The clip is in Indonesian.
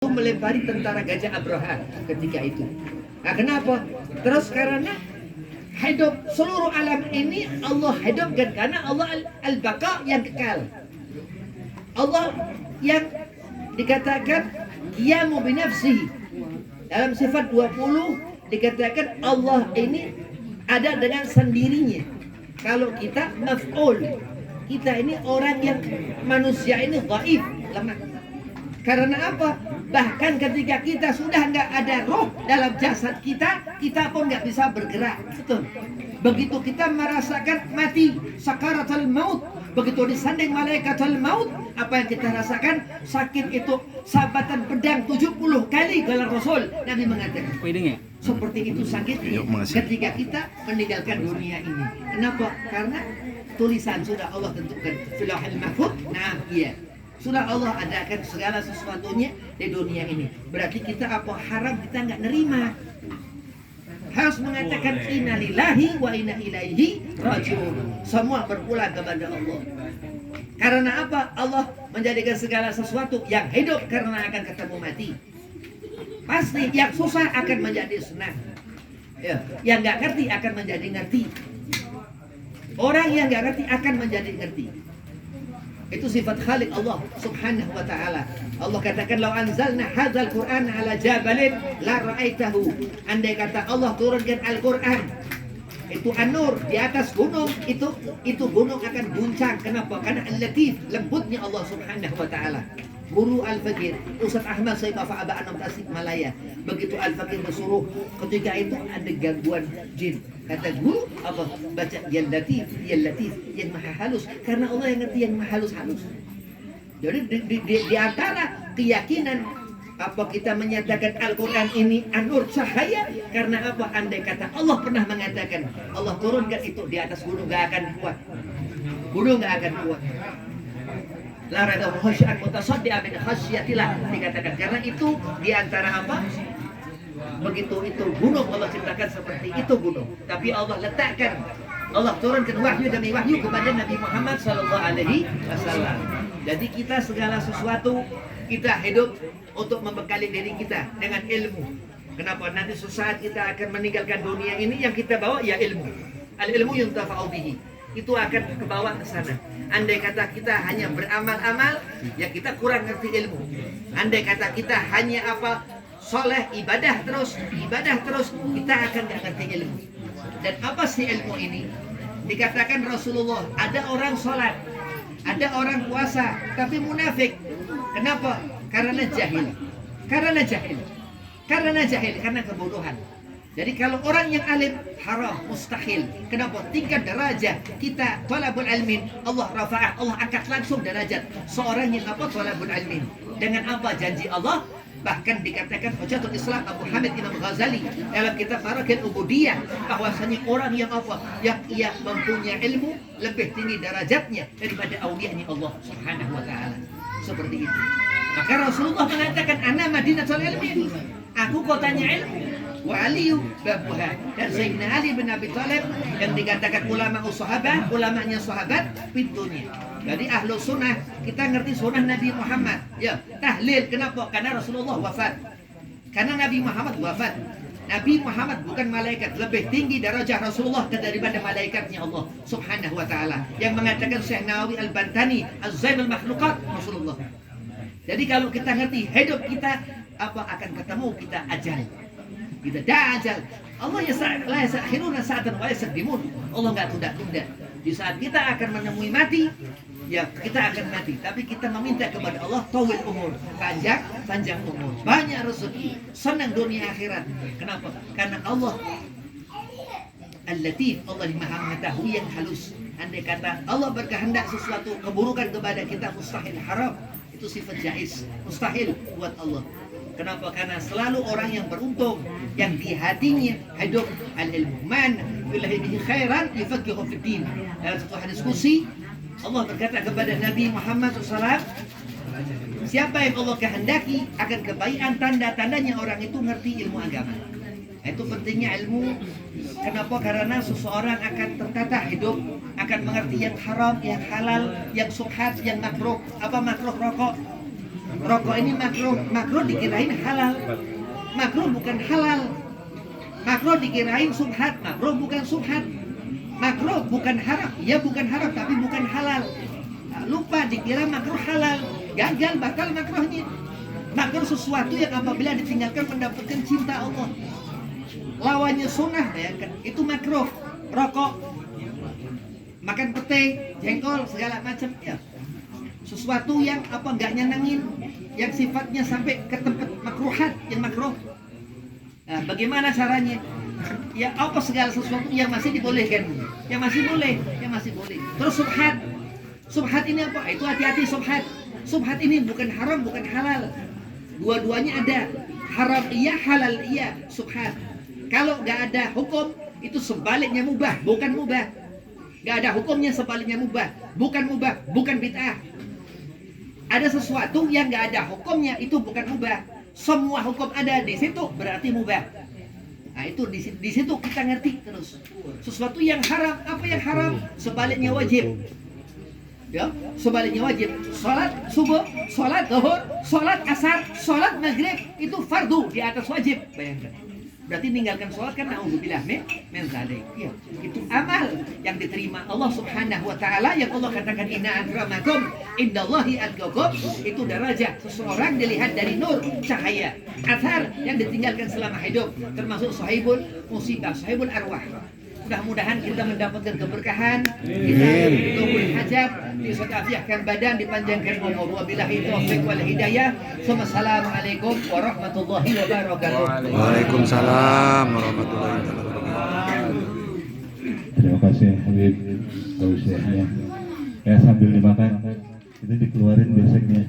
melempari tentara Gajah Abraha ketika itu. Nah, kenapa? Terus karena hidup seluruh alam ini Allah hidupkan karena Allah al-baqa yang kekal. Allah yang dikatakan qiyamu binafsihi. Dalam sifat 20 dikatakan Allah ini ada dengan sendirinya. Kalau kita maf'ul, kita ini orang yang manusia ini dhaif, lemah. Karena apa? Bahkan ketika kita sudah nggak ada roh dalam jasad kita, kita pun nggak bisa bergerak. Betul. Begitu kita merasakan mati, sakaratul maut, begitu disanding malaikatul maut, apa yang kita rasakan? Sakit itu sabatan pedang 70 kali kala Rasul Nabi mengatakan. Seperti itu sakitnya ketika kita meninggalkan dunia ini. Kenapa? Karena tulisan sudah Allah tentukan fil lauhil mahfuz. Nah, iya. Sudah Allah adakan segala sesuatunya di dunia ini. Berarti kita apa haram kita nggak nerima. Harus mengatakan inna lillahi wa inna ilaihi raji'un. Semua berpulang kepada Allah. Karena apa? Allah menjadikan segala sesuatu yang hidup karena akan ketemu mati. Pasti yang susah akan menjadi senang. Ya, yang nggak ngerti akan menjadi ngerti. Orang yang nggak ngerti akan menjadi ngerti. Itu sifat Khaliq Allah subhanahu wa ta'ala. Allah katakan lau anzalna hadzal Qur'an ala jabalin la ra'aitahu. Andai kata Allah turunkan Al-Qur'an itu an-nur di atas gunung, itu gunung akan guncang. Kenapa? Karena al-latif, lembutnya Allah subhanahu wa ta'ala. Guru Al-Fakir Ustaz Ahmad Sayyid Aba Anam Tasik Malaya, begitu Al-Fakir bersuruh ketika itu ada gangguan jin, kata guru apa? Baca ya latif yang maha halus, karena Allah yang ngerti yang maha halus. Jadi di antara keyakinan apa kita menyatakan Al-Quran ini an-nur cahaya, karena apa? Andai kata Allah pernah mengatakan Allah turunkan itu di atas gunung, gak akan kuat. Gunung gak akan kuat. La rada khasyan mutasaddi'a min khasyatillah, dikatakan karena itu di antara apa? Begitu itu gunung Allah ciptakan seperti itu gunung. Tapi Allah letakkan, Allah turunkan wahyu demi wahyu kepada Nabi Muhammad sallallahu alaihi wasallam. Jadi kita segala sesuatu kita hidup untuk membekali diri kita dengan ilmu. Kenapa? Nanti sesaat kita akan meninggalkan dunia ini, yang kita bawa ya ilmu. Al-ilmu yuntafa'u bihi. Itu akan kebawa ke sana. Andai kata kita hanya beramal-amal, ya kita kurang ngerti ilmu. Andai kata kita hanya apa? Soleh, ibadah terus, kita akan gak ngerti ilmu. Dan apa sih ilmu ini? Dikatakan Rasulullah, ada orang sholat, ada orang puasa, tapi munafik. Kenapa? Karena jahil. Karena kebodohan. Jadi kalau orang yang alim haram, mustahil. Kenapa? Tingkat derajat kita thalabul ilmin, Allah rafa'ah, Allah angkat langsung derajat seorang yang apa? Thalabul ilmin. Dengan apa? Janji Allah. Bahkan dikatakan Hujjatul Islam Abu Hamid Imam Ghazali dalam kitab Barakil Ubudiyah, bahwasanya orang yang apa? Yang ia mempunyai ilmu lebih tinggi derajatnya daripada awliyahnya Allah Subhanahu wa taala. Seperti itu. Maka Rasulullah mengatakan ana madinatul ilmi. Aku kotanya ilmu. Wa Aliyu babuha. Dan Sayyidina Ali bin Abi Thalib yang dikatakan ulama sahabat, ulamanya sahabat, pintunya. Jadi ahlu sunnah, kita ngerti sunnah Nabi Muhammad. Ya, tahlil. Kenapa? Karena Rasulullah wafat. Karena Nabi Muhammad wafat. Nabi Muhammad bukan malaikat, lebih tinggi darajah Rasulullah daripada malaikatnya Allah Subhanahu wa taala. Yang mengatakan Syekh Nawawi Al-Bantani, Az-Zainul Makhluqat Rasulullah. Jadi kalau kita ngerti hidup kita apa akan ketemu kita ajal. Kita dajal. Allah la yasakhiruna sa'atan wa yasdimun. Allah enggak tunda-tunda. Di saat kita akan menemui mati, ya kita akan mati. Tapi kita meminta kepada Allah tawil umur, panjang umur, banyak rezeki, senang dunia akhirat. Kenapa? Karena Allah Al-Latif, Allah yang maha mengetahui yang halus. Andai kata Allah berkehendak sesuatu keburukan kepada kita, mustahil, haram. Itu sifat jaiz, mustahil buat Allah. Kenapa? Karena selalu orang yang beruntung, yang di hatinya hidup al-ilmu. Man billahi bihi khairan yufaqihu fid din. Dalam satu hadis qudsi Allah berkata kepada Nabi Muhammad SAW, siapa yang Allah kehendaki akan kebaikan, tanda-tandanya orang itu ngerti ilmu agama. Itu pentingnya ilmu. Kenapa? Karena seseorang akan tertata hidup, akan mengerti yang haram, yang halal, yang subhat, yang makruh. Apa makruh? Rokok. rokok ini makruh, makruh dikirain halal, makruh bukan halal. Makruh dikirain subhat, makruh bukan subhat. Makruh bukan haram, ya bukan haram tapi bukan halal. Lupa dikira makruh halal, gagal batal makruhnya. Makruh sesuatu yang apabila ditinggalkan mendapatkan cinta Allah. Lawannya sunnah, bayangkan itu makruh. Rokok, makan pete, jengkol, segala macam ya. Sesuatu yang apa nggak nyenengin, yang sifatnya sampai ke tempat makruhat, yang makruh. Nah, bagaimana caranya? Ya apa segala sesuatu yang masih dibolehkan, yang masih boleh, yang masih boleh. Terus subhat, subhat ini apa? Itu hati-hati subhat. Subhat ini bukan haram, bukan halal. Dua-duanya ada. Haram iya, halal iya, subhat. Kalau nggak ada hukum, itu sebaliknya mubah, bukan mubah. Nggak ada hukumnya sebaliknya mubah, bukan mubah, bukan bid'ah. Ada sesuatu yang nggak ada hukumnya, itu bukan mubah. Semua hukum ada di situ, berarti mubah. Nah itu di situ kita ngerti terus. Sesuatu yang haram, apa yang haram? Sebaliknya wajib. Ya, sebaliknya wajib. Salat subuh, salat zuhur, salat asar, salat maghrib itu fardu di atas wajib. Bayangkan. Berarti meninggalkan sholat kan na'udzubillah min dzalik. Ya, itu amal yang diterima Allah Subhanahu wa taala, yang Allah katakan inna akramakum indallahi atqakum. Itu derajat seseorang dilihat dari nur, cahaya, athar yang ditinggalkan selama hidup, termasuk sahibul musibah, sahibul arwah. Mudah-mudahan kita mendapatkan keberkahan, kita dikabul hajat, disafiahkan badan, dipanjangkan umur. Wabillahi taufiq wal hidayah. Wassalamualaikum warahmatullahi wabarakatuh. Waalaikumsalam warahmatullahi wabarakatuh. Terima kasih Habib tausiahnya. Ya sambil dimakan itu dikeluarin beseknya.